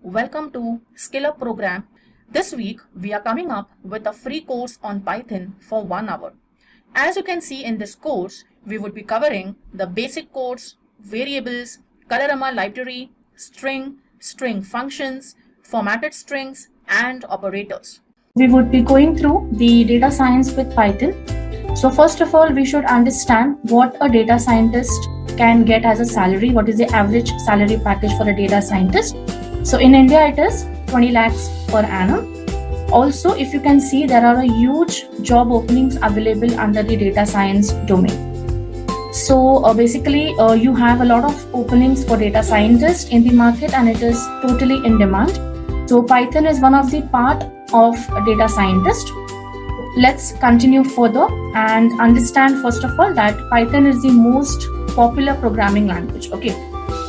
Welcome to Skill Up program. This week we are coming up with a free course on Python for 1 hour. As you can see in this course, we would be covering the basic codes, variables, Colorama library, string functions, formatted strings, and operators. We would be going through the data science with Python. So first of all, we should understand what a data scientist can get as a salary. What is the average salary package for a data scientist? So in India, it is 20 lakhs per annum. Also, if you can see, there are a huge job openings available under the data science domain. So basically, you have a lot of openings for data scientists in the market, and it is totally in demand. So Python is one of the part of a data scientist. Let's continue further and understand first of all that Python is the most popular programming language. Okay,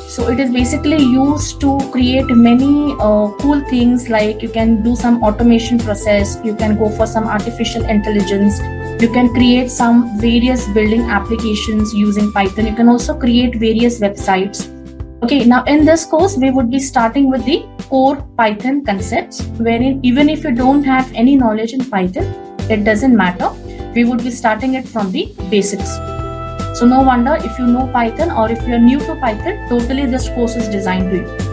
so it is basically used to create many cool things, like you can do some automation process, you can go for some artificial intelligence, you can create some various building applications using Python. You can also create various websites. Okay, now in this course, we would be starting with the core Python concepts, wherein even if you don't have any knowledge in Python, it doesn't matter. We would be starting it from the basics. So no wonder if you know Python or if you're new to Python, totally this course is designed to you.